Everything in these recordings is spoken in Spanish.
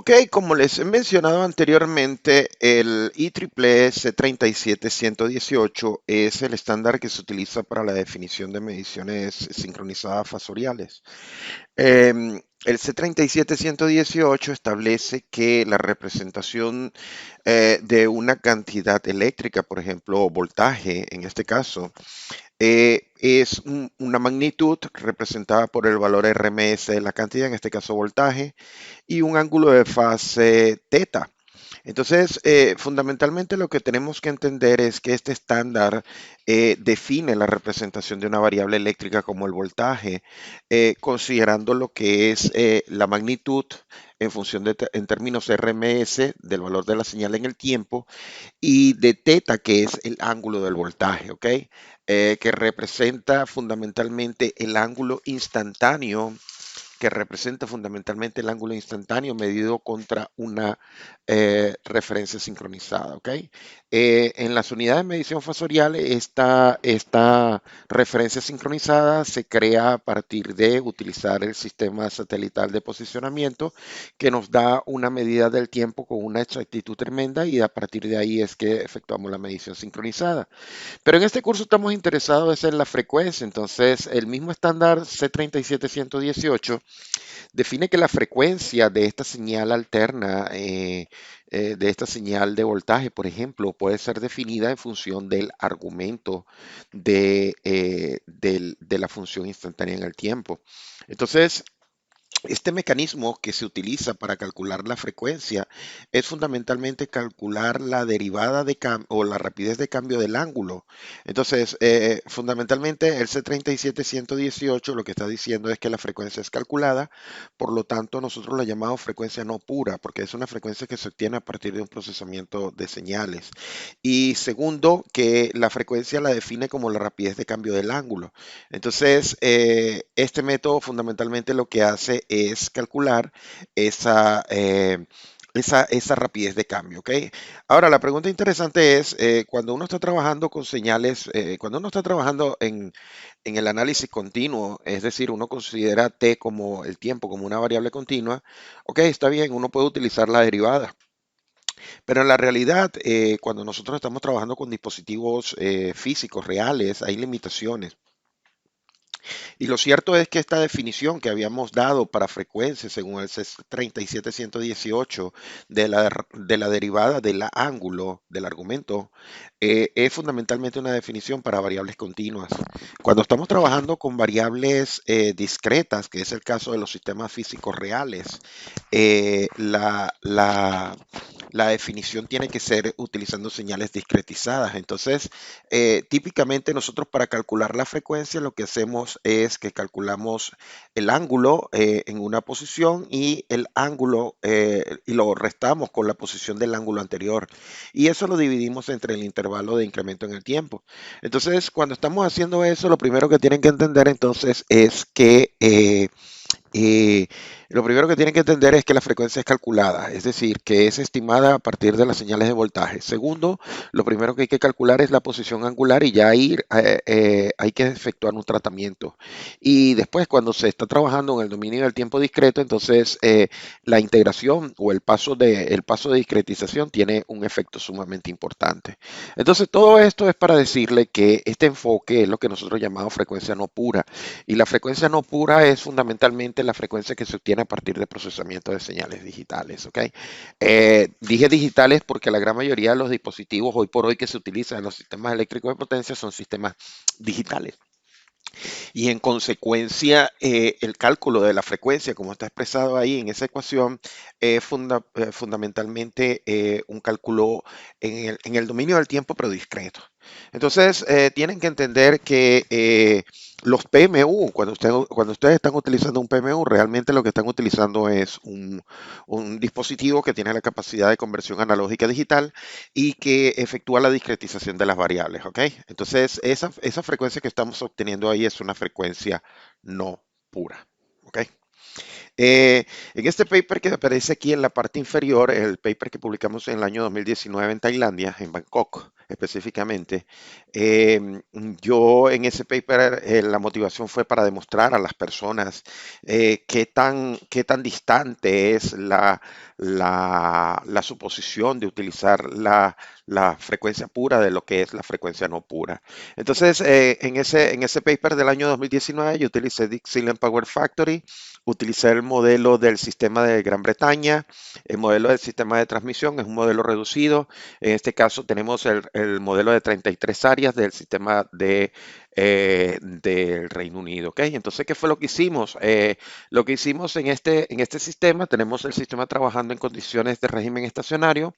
Ok, como les he mencionado anteriormente, el IEEE C37118 es el estándar que se utiliza para la definición de mediciones sincronizadas fasoriales. El C37118 establece que la representación de una cantidad eléctrica, por ejemplo, voltaje en este caso, es una magnitud representada por el valor RMS de la cantidad, en este caso voltaje, y un ángulo de fase teta. Entonces, fundamentalmente lo que tenemos que entender es que este estándar define la representación de una variable eléctrica como el voltaje, considerando lo que es la magnitud en función en términos RMS del valor de la señal en el tiempo y de teta, que es el ángulo del voltaje, ¿ok? Que representa fundamentalmente el ángulo instantáneo que representa fundamentalmente el ángulo instantáneo medido contra una referencia sincronizada. ¿Ok? En las unidades de medición fasorial, esta referencia sincronizada se crea a partir de utilizar el sistema satelital de posicionamiento que nos da una medida del tiempo con una exactitud tremenda y a partir de ahí es que efectuamos la medición sincronizada. Pero en este curso estamos interesados en la frecuencia, entonces el mismo estándar C37118 define que la frecuencia de esta señal alterna, de esta señal de voltaje, por ejemplo, puede ser definida en función del argumento de la función instantánea en el tiempo. Entonces, este mecanismo que se utiliza para calcular la frecuencia es fundamentalmente calcular la derivada o la rapidez de cambio del ángulo. Entonces, fundamentalmente el C37118 lo que está diciendo es que la frecuencia es calculada, por lo tanto nosotros la llamamos frecuencia no pura, porque es una frecuencia que se obtiene a partir de un procesamiento de señales. Y segundo, que la frecuencia la define como la rapidez de cambio del ángulo. Entonces, este método fundamentalmente lo que hace es calcular esa, esa rapidez de cambio, ¿ok? Ahora, la pregunta interesante es, cuando uno está trabajando con señales, cuando uno está trabajando en el análisis continuo, es decir, uno considera t como el tiempo, como una variable continua, ok, está bien, uno puede utilizar la derivada. Pero en la realidad, cuando nosotros estamos trabajando con dispositivos físicos reales, hay limitaciones. Y lo cierto es que esta definición que habíamos dado para frecuencia, según el CES 37118, de la derivada del ángulo del argumento, es fundamentalmente una definición para variables continuas. Cuando estamos trabajando con variables discretas, que es el caso de los sistemas físicos reales, eh, la, la- la definición tiene que ser utilizando señales discretizadas. Entonces, típicamente nosotros para calcular la frecuencia lo que hacemos es que calculamos el ángulo en una posición y el ángulo y lo restamos con la posición del ángulo anterior. Y eso lo dividimos entre el intervalo de incremento en el tiempo. Entonces, cuando estamos haciendo eso, lo primero que tienen que entender entonces es que y lo primero que tienen que entender es que la frecuencia es calculada, es decir, que es estimada a partir de las señales de voltaje. Segundo, lo primero que hay que calcular es la posición angular y ya ahí hay que efectuar un tratamiento. Y después, cuando se está trabajando en el dominio del tiempo discreto, entonces la integración o el paso de discretización tiene un efecto sumamente importante. Entonces, todo esto es para decirle que este enfoque es lo que nosotros llamamos frecuencia no pura. Y la frecuencia no pura es fundamentalmente la frecuencia que se obtiene a partir de procesamiento de señales digitales, ¿ok? Dije digitales porque la gran mayoría de los dispositivos hoy por hoy que se utilizan en los sistemas eléctricos de potencia son sistemas digitales. Y en consecuencia, el cálculo de la frecuencia, como está expresado ahí en esa ecuación, es fundamentalmente un cálculo en el dominio del tiempo, pero discreto. Entonces, tienen que entender que los PMU, cuando ustedes están utilizando un PMU, realmente lo que están utilizando es un dispositivo que tiene la capacidad de conversión analógica a digital y que efectúa la discretización de las variables, ¿ok? Entonces, esa frecuencia que estamos obteniendo ahí es una frecuencia no pura, ¿ok? En este paper que aparece aquí en la parte inferior, el paper que publicamos en el año 2019 en Tailandia, en Bangkok específicamente, yo en ese paper la motivación fue para demostrar a las personas qué tan distante es la suposición de utilizar la frecuencia pura de lo que es la frecuencia no pura. Entonces, en ese paper del año 2019 yo utilicé Dixieland Power Factory. Utilicé el modelo del sistema de Gran Bretaña. El modelo del sistema de transmisión es un modelo reducido. En este caso tenemos el modelo de 33 áreas del sistema del Reino Unido. ¿Ok? Entonces, ¿qué fue lo que hicimos? Lo que hicimos en este sistema, tenemos el sistema trabajando en condiciones de régimen estacionario.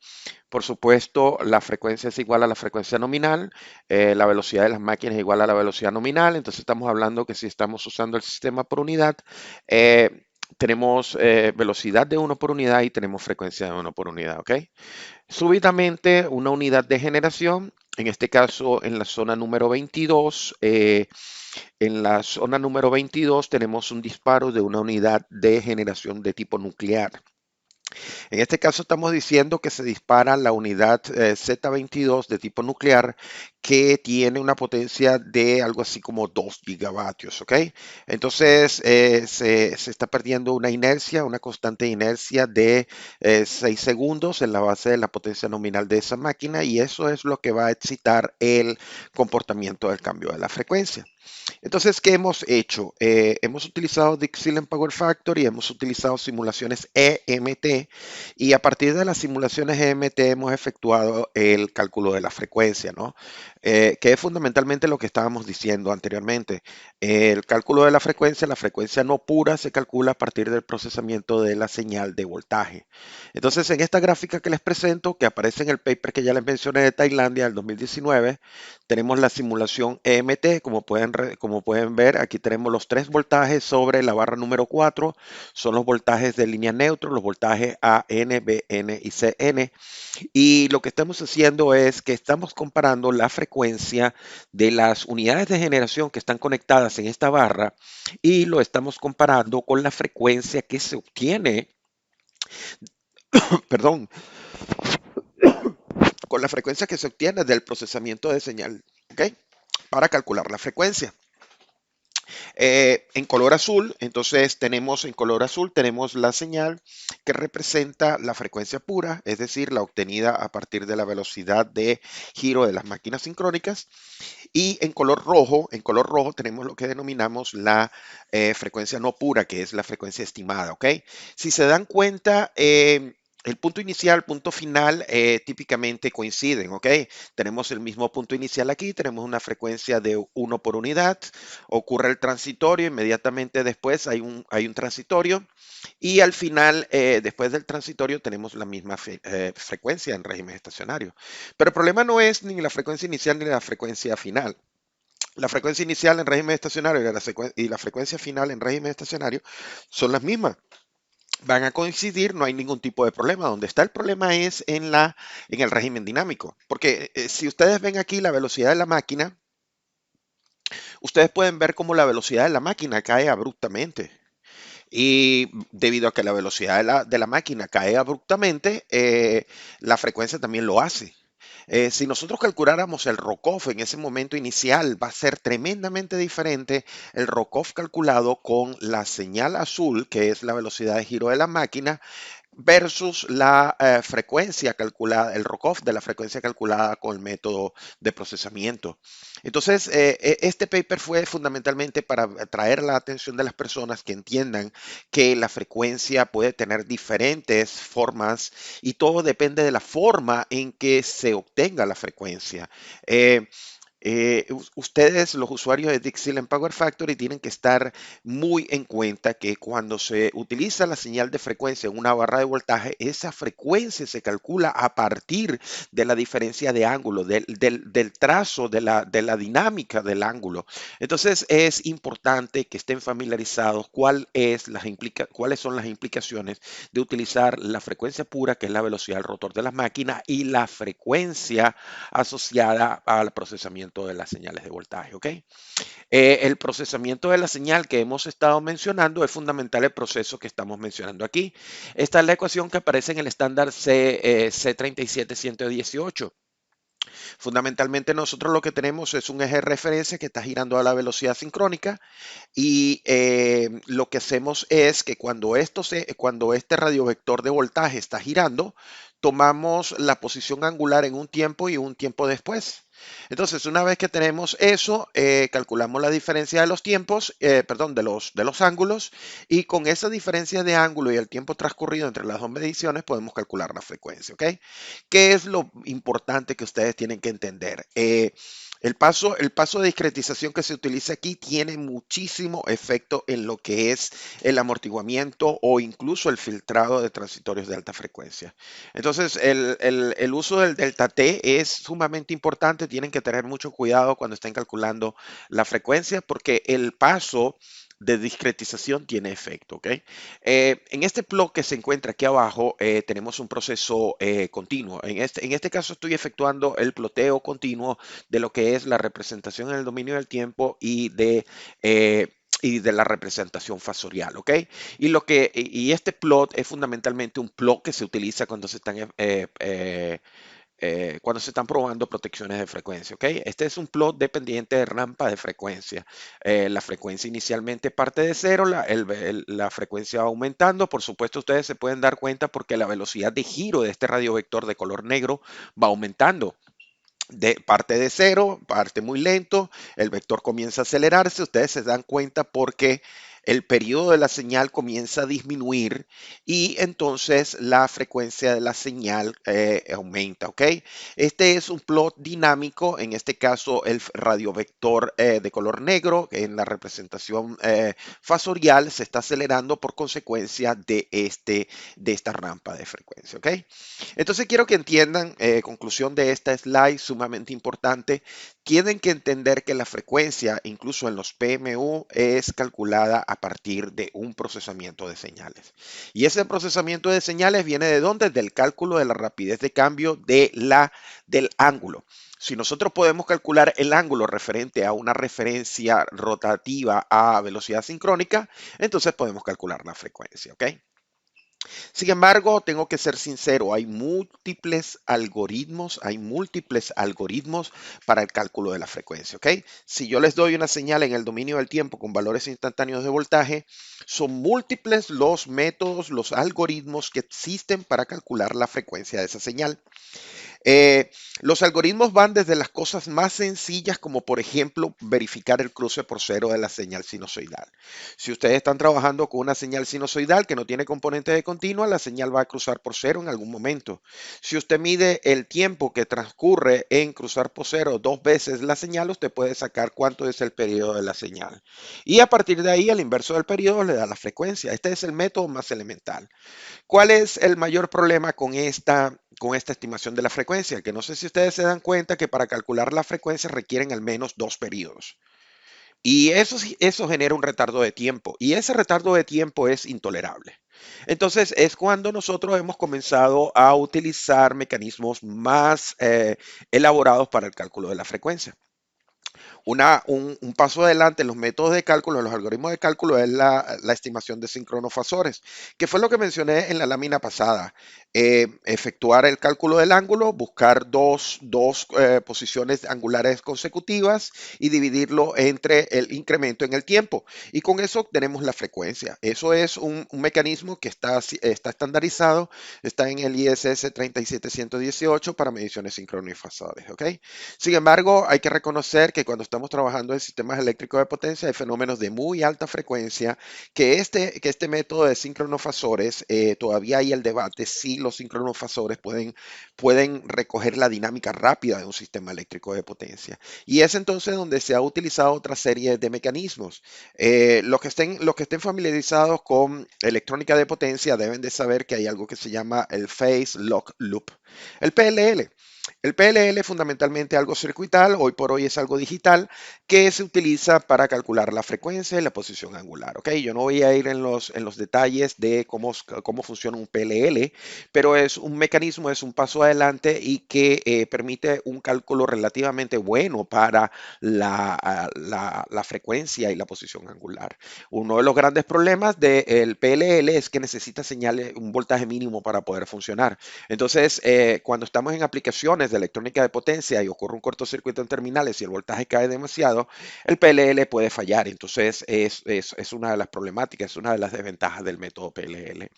Por supuesto, la frecuencia es igual a la frecuencia nominal, la velocidad de las máquinas es igual a la velocidad nominal, entonces estamos hablando que si estamos usando el sistema por unidad, tenemos velocidad de 1 por unidad y tenemos frecuencia de 1 por unidad, ¿ok? Súbitamente, una unidad de generación, en este caso en la zona número 22, en la zona número 22 tenemos un disparo de una unidad de generación de tipo nuclear. En este caso estamos diciendo que se dispara la unidad Z22 de tipo nuclear que tiene una potencia de algo así como 2 gigavatios, ¿ok? Entonces se está perdiendo una inercia, una constante inercia de 6 segundos en la base de la potencia nominal de esa máquina y eso es lo que va a excitar el comportamiento del cambio de la frecuencia. Entonces, ¿qué hemos hecho? Hemos utilizado Dixieland Power Factory, hemos utilizado simulaciones EMT y a partir de las simulaciones EMT hemos efectuado el cálculo de la frecuencia, ¿no? Que es fundamentalmente lo que estábamos diciendo anteriormente. El cálculo de la frecuencia no pura se calcula a partir del procesamiento de la señal de voltaje. Entonces, en esta gráfica que les presento, que aparece en el paper que ya les mencioné de Tailandia del 2019, tenemos la simulación EMT, como pueden ver, aquí tenemos los 3 voltajes sobre la barra número 4, son los voltajes de línea neutro, los voltajes A, N, B, N y CN. Y lo que estamos haciendo es que estamos comparando la frecuencia de las unidades de generación que están conectadas en esta barra y lo estamos comparando con la frecuencia que se obtiene, perdón, con la frecuencia que se obtiene del procesamiento de señal, ¿ok? Para calcular la frecuencia. En color azul, entonces en color azul tenemos la señal que representa la frecuencia pura, es decir, la obtenida a partir de la velocidad de giro de las máquinas sincrónicas. Y en color rojo tenemos lo que denominamos la frecuencia no pura, que es la frecuencia estimada, ¿ok? Si se dan cuenta, el punto inicial, punto final, típicamente coinciden, ¿ok? Tenemos el mismo punto inicial aquí, tenemos una frecuencia de 1 por unidad, ocurre el transitorio, inmediatamente después hay un transitorio y al final, después del transitorio, tenemos la misma frecuencia en régimen estacionario. Pero el problema no es ni la frecuencia inicial ni la frecuencia final. La frecuencia inicial en régimen estacionario y la frecuencia final en régimen estacionario son las mismas. Van a coincidir, no hay ningún tipo de problema. Donde está el problema es en el régimen dinámico. Porque si ustedes ven aquí la velocidad de la máquina, ustedes pueden ver cómo la velocidad de la máquina cae abruptamente. Y debido a que la velocidad de la máquina cae abruptamente, la frecuencia también lo hace. Si nosotros calculáramos el ROCOF en ese momento inicial, va a ser tremendamente diferente el ROCOF calculado con la señal azul, que es la velocidad de giro de la máquina, versus la frecuencia calculada, el ROCOF de la frecuencia calculada con el método de procesamiento. Entonces, este paper fue fundamentalmente para atraer la atención de las personas que entiendan que la frecuencia puede tener diferentes formas y todo depende de la forma en que se obtenga la frecuencia. Ustedes, los usuarios de Dixieland Power Factory, tienen que estar muy en cuenta que cuando se utiliza la señal de frecuencia en una barra de voltaje, esa frecuencia se calcula a partir de la diferencia de ángulo, del trazo, de la dinámica del ángulo. Entonces, es importante que estén familiarizados cuáles son las implicaciones de utilizar la frecuencia pura, que es la velocidad del rotor de las máquinas, y la frecuencia asociada al procesamiento procesamiento de las señales de voltaje, ¿ok? El procesamiento de la señal que hemos estado mencionando es fundamental el proceso que estamos mencionando aquí. Esta es la ecuación que aparece en el estándar C37118. Fundamentalmente nosotros lo que tenemos es un eje de referencia que está girando a la velocidad sincrónica y lo que hacemos es que cuando este radiovector de voltaje está girando, tomamos la posición angular en un tiempo y un tiempo después. Entonces, una vez que tenemos eso, calculamos la diferencia de los tiempos, perdón, de los ángulos, y con esa diferencia de ángulo y el tiempo transcurrido entre las dos mediciones podemos calcular la frecuencia, ¿ok? ¿Qué es lo importante que ustedes tienen que entender? El paso de discretización que se utiliza aquí tiene muchísimo efecto en lo que es el amortiguamiento o incluso el filtrado de transitorios de alta frecuencia. Entonces, el uso del delta T es sumamente importante. Tienen que tener mucho cuidado cuando estén calculando la frecuencia porque el paso de discretización tiene efecto, ¿ok? En este plot que se encuentra aquí abajo tenemos un proceso continuo. En este caso estoy efectuando el ploteo continuo de lo que es la representación en el dominio del tiempo y de la representación fasorial, ¿ok? Y este plot es fundamentalmente un plot que se utiliza cuando se están probando protecciones de frecuencia, ¿ok? Este es un plot dependiente de rampa de frecuencia. La frecuencia inicialmente parte de cero, la frecuencia va aumentando. Por supuesto, ustedes se pueden dar cuenta porque la velocidad de giro de este radiovector de color negro va aumentando. Parte de cero, parte muy lento, el vector comienza a acelerarse, ustedes se dan cuenta porque el periodo de la señal comienza a disminuir y entonces la frecuencia de la señal aumenta, ¿ok? Este es un plot dinámico, en este caso el radiovector de color negro en la representación fasorial se está acelerando por consecuencia de esta rampa de frecuencia, ¿ok? Entonces quiero que entiendan, conclusión de esta slide sumamente importante, tienen que entender que la frecuencia, incluso en los PMU, es calculada a partir de un procesamiento de señales. Y ese procesamiento de señales viene ¿de dónde? Del cálculo de la rapidez de cambio del ángulo. Si nosotros podemos calcular el ángulo referente a una referencia rotativa a velocidad sincrónica, entonces podemos calcular la frecuencia, ¿ok? Sin embargo, tengo que ser sincero, hay múltiples algoritmos para el cálculo de la frecuencia, ¿ok? Si yo les doy una señal en el dominio del tiempo con valores instantáneos de voltaje, son múltiples los métodos, los algoritmos que existen para calcular la frecuencia de esa señal. Los algoritmos van desde las cosas más sencillas, como por ejemplo verificar el cruce por cero de la señal sinusoidal. Si ustedes están trabajando con una señal sinusoidal que no tiene componente de continua, la señal va a cruzar por cero en algún momento. Si usted mide el tiempo que transcurre en cruzar por cero dos veces la señal, usted puede sacar cuánto es el periodo de la señal. Y a partir de ahí, al inverso del periodo le da la frecuencia. Este es el método más elemental. ¿Cuál es el mayor problema con esta estimación de la frecuencia? Que no sé si ustedes se dan cuenta que para calcular la frecuencia requieren al menos dos periodos. Y eso genera un retardo de tiempo. Y ese retardo de tiempo es intolerable. Entonces es cuando nosotros hemos comenzado a utilizar mecanismos más elaborados para el cálculo de la frecuencia. Un paso adelante en los métodos de cálculo, en los algoritmos de cálculo, es la estimación de sincronofasores, que fue lo que mencioné en la lámina pasada. Efectuar el cálculo del ángulo, buscar dos posiciones angulares consecutivas y dividirlo entre el incremento en el tiempo. Y con eso tenemos la frecuencia. Eso es un mecanismo que está estandarizado, está en el ISS 37118 para mediciones sincronofasores, ¿ok? Sin embargo, hay que reconocer que cuando estamos trabajando en sistemas eléctricos de potencia hay fenómenos de muy alta frecuencia que este método de sincronofasores, todavía hay el debate si los sincronofasores pueden recoger la dinámica rápida de un sistema eléctrico de potencia. Y es entonces donde se ha utilizado otra serie de mecanismos. Los que estén familiarizados con electrónica de potencia deben de saber que hay algo que se llama el Phase Lock Loop, el PLL. El PLL es fundamentalmente algo circuital, hoy por hoy es algo digital, que se utiliza para calcular la frecuencia y la posición angular. ¿Ok? Yo no voy a ir en los detalles de cómo funciona un PLL, pero es un mecanismo, es un paso adelante y que permite un cálculo relativamente bueno para la frecuencia y la posición angular. Uno de los grandes problemas del PLL es que necesita señales, un voltaje mínimo para poder funcionar. Entonces, cuando estamos en aplicaciones de electrónica de potencia y ocurre un cortocircuito en terminales y el voltaje cae demasiado, el PLL puede fallar. Entonces, es una de las problemáticas, es una de las desventajas del método PLL.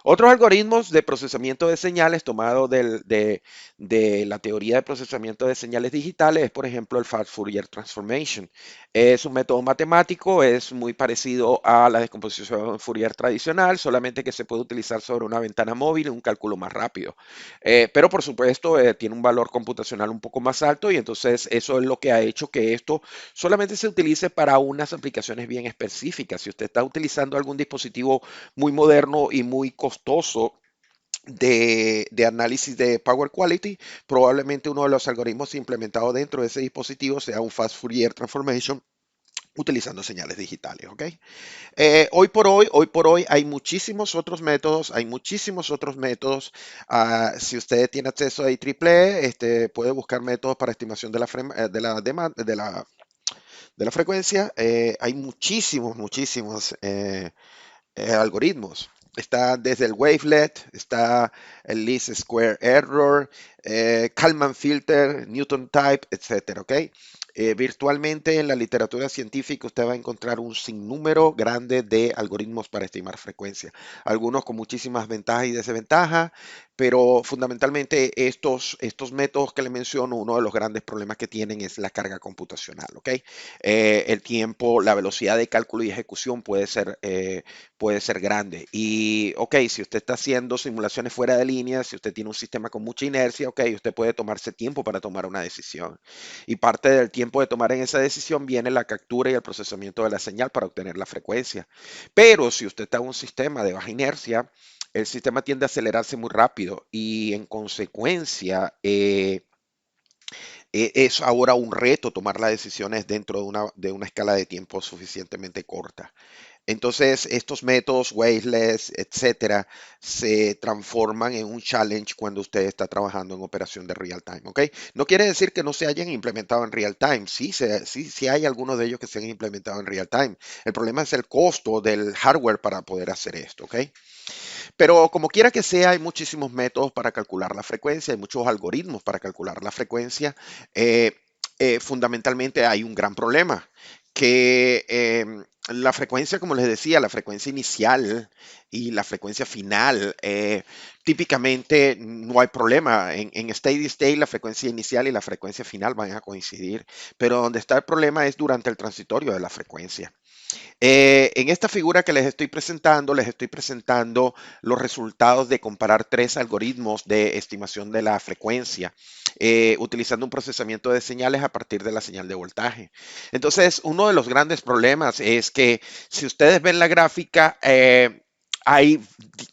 Otros algoritmos de procesamiento de señales tomado de la teoría de procesamiento de señales digitales es, por ejemplo, el Fast Fourier Transformation. Es un método matemático, es muy parecido a la descomposición Fourier tradicional, solamente que se puede utilizar sobre una ventana móvil y un cálculo más rápido. Pero, por supuesto, tiene un valor computacional un poco más alto y entonces eso es lo que ha hecho que esto solamente se utilice para unas aplicaciones bien específicas. Si usted está utilizando algún dispositivo muy moderno y muy costoso de análisis de Power Quality, probablemente uno de los algoritmos implementados dentro de ese dispositivo sea un Fast Fourier Transformation utilizando señales digitales, ¿ok? Hoy por hoy hay muchísimos otros métodos, hay muchísimos otros métodos. Si usted tiene acceso a IEEE, puede buscar métodos para estimación de la frecuencia. Hay muchísimos algoritmos. Está desde el wavelet, está el least square error, Kalman filter, Newton type, etcétera, ¿ok? Virtualmente en la literatura científica usted va a encontrar un sinnúmero grande de algoritmos para estimar frecuencia, algunos con muchísimas ventajas y desventajas, pero fundamentalmente estos métodos que le menciono, uno de los grandes problemas que tienen es la carga computacional, ¿ok? El tiempo, la velocidad de cálculo y ejecución puede ser grande. Y, ok, si usted está haciendo simulaciones fuera de línea, si usted tiene un sistema con mucha inercia, ok, usted puede tomarse tiempo para tomar una decisión. Y parte del tiempo de tomar en esa decisión viene la captura y el procesamiento de la señal para obtener la frecuencia. Pero si usted está en un sistema de baja inercia, el sistema tiende a acelerarse muy rápido y en consecuencia es ahora un reto tomar las decisiones dentro de una escala de tiempo suficientemente corta. Entonces, estos métodos, waveless, etcétera, se transforman en un challenge cuando usted está trabajando en operación de real time, ¿ok? No quiere decir que no se hayan implementado en real time. Sí hay algunos de ellos que se han implementado en real time. El problema es el costo del hardware para poder hacer esto, ¿ok? Pero como quiera que sea, hay muchísimos métodos para calcular la frecuencia, hay muchos algoritmos para calcular la frecuencia. Eh, Fundamentalmente hay un gran problema, que la frecuencia, como les decía, la frecuencia inicial y la frecuencia final, típicamente no hay problema. En steady state la frecuencia inicial y la frecuencia final van a coincidir, pero donde está el problema es durante el transitorio de la frecuencia. En esta figura que les estoy presentando los resultados de comparar tres algoritmos de estimación de la frecuencia, utilizando un procesamiento de señales a partir de la señal de voltaje. Entonces, uno de los grandes problemas es que si ustedes ven la gráfica, hay,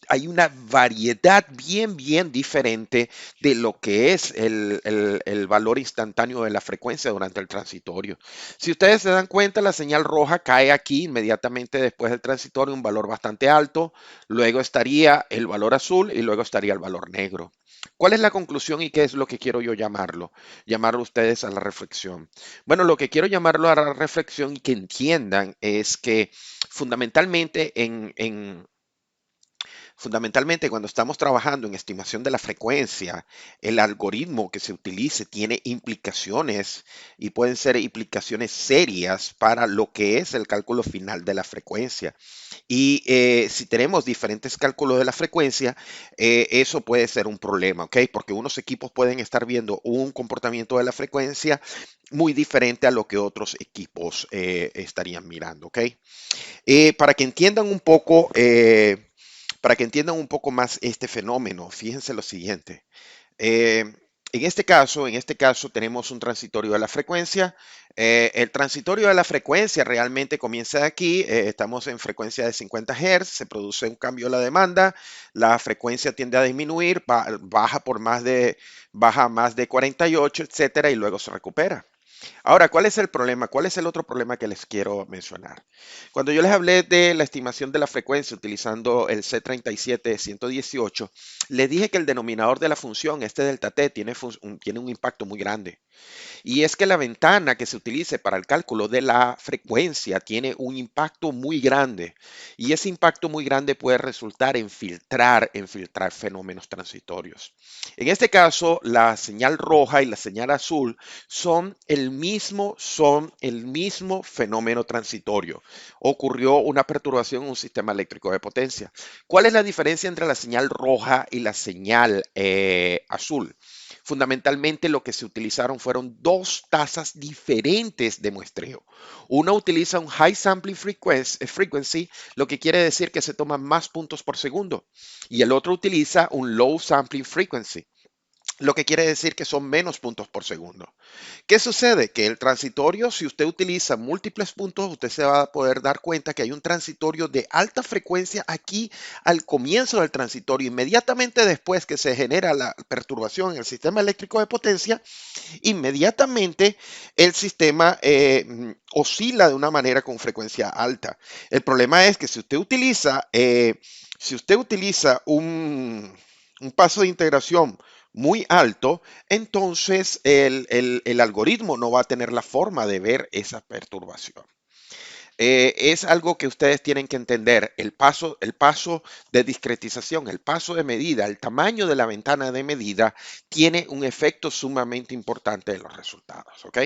hay una variedad bien diferente de lo que es el valor instantáneo de la frecuencia durante el transitorio. Si ustedes se dan cuenta, la señal roja cae aquí inmediatamente después del transitorio, un valor bastante alto, luego estaría el valor azul y luego estaría el valor negro. ¿Cuál es la conclusión y qué es lo que quiero yo llamarlo? Llamarlo ustedes a la reflexión. Bueno, lo que quiero llamarlo a la reflexión y que entiendan es que fundamentalmente fundamentalmente, cuando estamos trabajando en estimación de la frecuencia, el algoritmo que se utilice tiene implicaciones y pueden ser implicaciones serias para lo que es el cálculo final de la frecuencia. Y si tenemos diferentes cálculos de la frecuencia, eso puede ser un problema, ¿ok? Porque unos equipos pueden estar viendo un comportamiento de la frecuencia muy diferente a lo que otros equipos estarían mirando, ¿ok? Para que entiendan un poco, para que entiendan un poco más este fenómeno, fíjense lo siguiente. Eh, En este caso tenemos un transitorio de la frecuencia. El transitorio de la frecuencia realmente comienza aquí. Estamos en frecuencia de 50 Hz, se produce un cambio de la demanda, la frecuencia tiende a disminuir, baja a más de 48, etcétera, y luego se recupera. Ahora, ¿cuál es el problema? ¿Cuál es el otro problema que les quiero mencionar? Cuando yo les hablé de la estimación de la frecuencia utilizando el C37-118, les dije que el denominador de la función, este delta t, tiene un impacto muy grande. Y es que la ventana que se utilice para el cálculo de la frecuencia tiene un impacto muy grande. Y ese impacto muy grande puede resultar en filtrar fenómenos transitorios. En este caso, la señal roja y la señal azul son el mismo fenómeno transitorio. Ocurrió una perturbación en un sistema eléctrico de potencia. ¿Cuál es la diferencia entre la señal roja y la señal azul? Fundamentalmente lo que se utilizaron fueron dos tasas diferentes de muestreo. Una utiliza un high sampling frequency, lo que quiere decir que se toman más puntos por segundo, y el otro utiliza un low sampling frequency, lo que quiere decir que son menos puntos por segundo. ¿Qué sucede? Que el transitorio, si usted utiliza múltiples puntos, usted se va a poder dar cuenta que hay un transitorio de alta frecuencia aquí al comienzo del transitorio. Inmediatamente después que se genera la perturbación en el sistema eléctrico de potencia, inmediatamente el sistema oscila de una manera con frecuencia alta. El problema es que si usted utiliza un paso de integración muy alto, entonces el algoritmo no va a tener la forma de ver esa perturbación. Es algo que ustedes tienen que entender. El paso de discretización, el paso de medida, el tamaño de la ventana de medida tiene un efecto sumamente importante en los resultados. ¿Ok?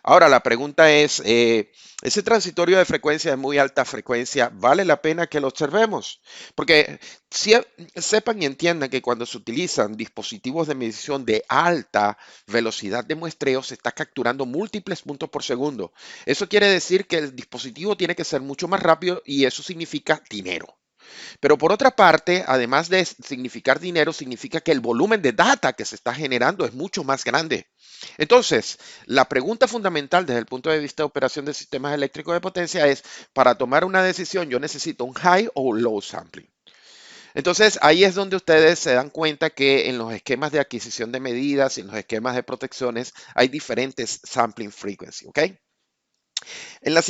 Ahora, la pregunta es, ¿ese transitorio de frecuencia de muy alta frecuencia vale la pena que lo observemos? Porque sepan y entiendan que cuando se utilizan dispositivos de medición de alta velocidad de muestreo, se está capturando múltiples puntos por segundo. Eso quiere decir que el dispositivo tiene que ser mucho más rápido y eso significa dinero. Pero por otra parte, además de significar dinero, significa que el volumen de data que se está generando es mucho más grande. Entonces, la pregunta fundamental desde el punto de vista de operación de sistemas eléctricos de potencia es, para tomar una decisión, yo necesito un high o un low sampling. Entonces, ahí es donde ustedes se dan cuenta que en los esquemas de adquisición de medidas y en los esquemas de protecciones hay diferentes sampling frequency, ¿ok? En la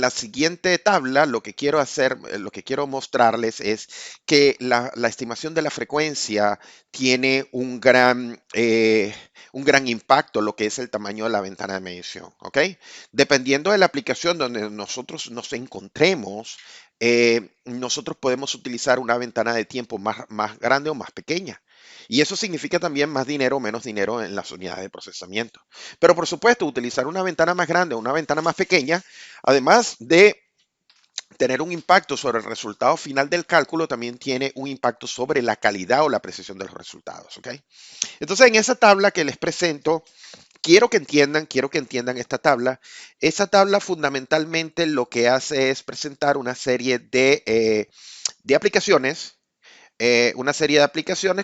siguiente tabla, lo que quiero hacer, lo que quiero mostrarles es que la estimación de la frecuencia tiene un gran impacto en lo que es el tamaño de la ventana de medición, ¿ok? Dependiendo de la aplicación donde nosotros nos encontremos, nosotros podemos utilizar una ventana de tiempo más grande o más pequeña. Y eso significa también más dinero o menos dinero en las unidades de procesamiento. Pero por supuesto, utilizar una ventana más grande o una ventana más pequeña, además de tener un impacto sobre el resultado final del cálculo, también tiene un impacto sobre la calidad o la precisión de los resultados. ¿Ok? Entonces, en esa tabla que les presento, quiero que entiendan esta tabla. Esa tabla fundamentalmente lo que hace es presentar una serie de aplicaciones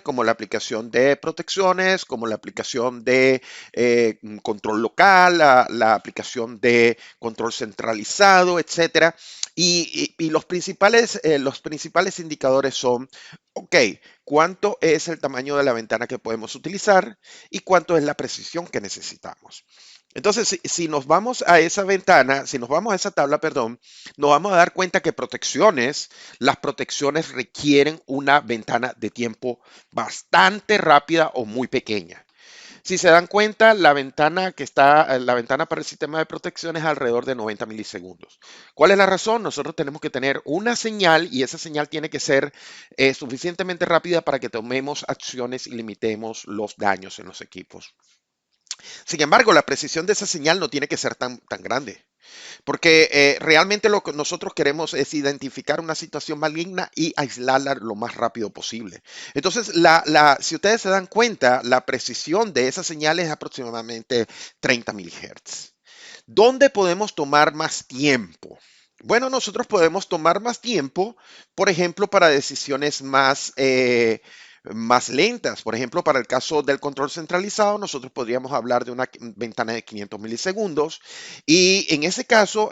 como la aplicación de protecciones, como la aplicación de control local, la aplicación de control centralizado, etcétera. Y los principales indicadores son, ok, cuánto es el tamaño de la ventana que podemos utilizar y cuánto es la precisión que necesitamos. Entonces, si nos vamos a esa ventana, si nos vamos a esa tabla, perdón, nos vamos a dar cuenta que las protecciones requieren una ventana de tiempo bastante rápida o muy pequeña. Si se dan cuenta, la ventana para el sistema de protección es alrededor de 90 milisegundos. ¿Cuál es la razón? Nosotros tenemos que tener una señal y esa señal tiene que ser suficientemente rápida para que tomemos acciones y limitemos los daños en los equipos. Sin embargo, la precisión de esa señal no tiene que ser tan grande. Porque realmente lo que nosotros queremos es identificar una situación maligna y aislarla lo más rápido posible. Entonces, si ustedes se dan cuenta, la precisión de esa señal es aproximadamente 30 milihertz. ¿Dónde podemos tomar más tiempo? Bueno, nosotros podemos tomar más tiempo, por ejemplo, para decisiones más lentas. Por ejemplo, para el caso del control centralizado, nosotros podríamos hablar de una ventana de 500 milisegundos y en ese caso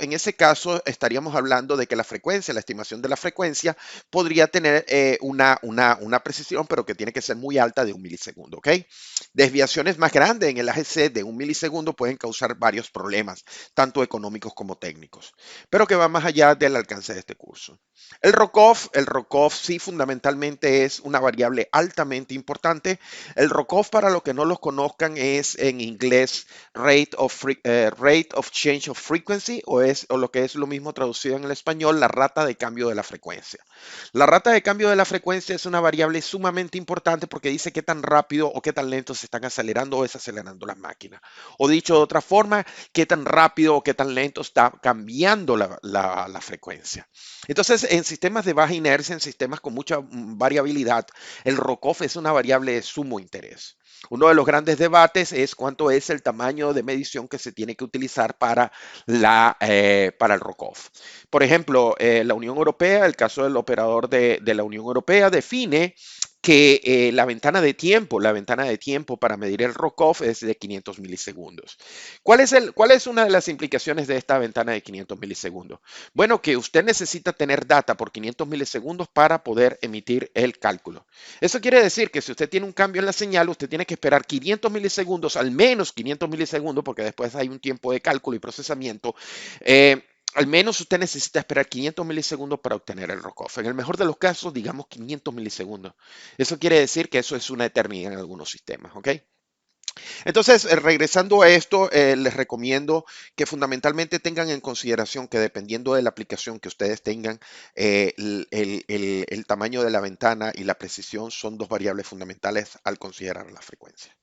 estaríamos hablando de que la frecuencia, la estimación de la frecuencia podría tener una precisión, pero que tiene que ser muy alta de 1 milisegundo, ¿ok? Desviaciones más grandes en el AGC de 1 milisegundo pueden causar varios problemas, tanto económicos como técnicos, pero que va más allá del alcance de este curso. El ROCOF sí fundamentalmente es una variable altamente importante. El ROCOF, para los que no los conozcan, es en inglés rate of change of frequency, o lo que es lo mismo traducido en el español, la rata de cambio de la frecuencia. La rata de cambio de la frecuencia es una variable sumamente importante porque dice qué tan rápido o qué tan lento se están acelerando o desacelerando las máquinas. O dicho de otra forma, qué tan rápido o qué tan lento está cambiando la frecuencia. Entonces, en sistemas de baja inercia, en sistemas con mucha variabilidad, el ROCOF es una variable de sumo interés. Uno de los grandes debates es cuánto es el tamaño de medición que se tiene que utilizar para el ROCOF. Por ejemplo, la Unión Europea, el caso del operador de la Unión Europea, define que la ventana de tiempo para medir el ROCOF es de 500 milisegundos. ¿Cuál es una de las implicaciones de esta ventana de 500 milisegundos? Bueno, que usted necesita tener data por 500 milisegundos para poder emitir el cálculo. Eso quiere decir que si usted tiene un cambio en la señal, usted tiene que esperar 500 milisegundos, al menos 500 milisegundos, porque después hay un tiempo de cálculo y procesamiento. Al menos usted necesita esperar 500 milisegundos para obtener el ROCOF. En el mejor de los casos, digamos 500 milisegundos. Eso quiere decir que eso es una eternidad en algunos sistemas, ¿ok? Entonces, regresando a esto, les recomiendo que fundamentalmente tengan en consideración que dependiendo de la aplicación que ustedes tengan, el tamaño de la ventana y la precisión son dos variables fundamentales al considerar la frecuencia.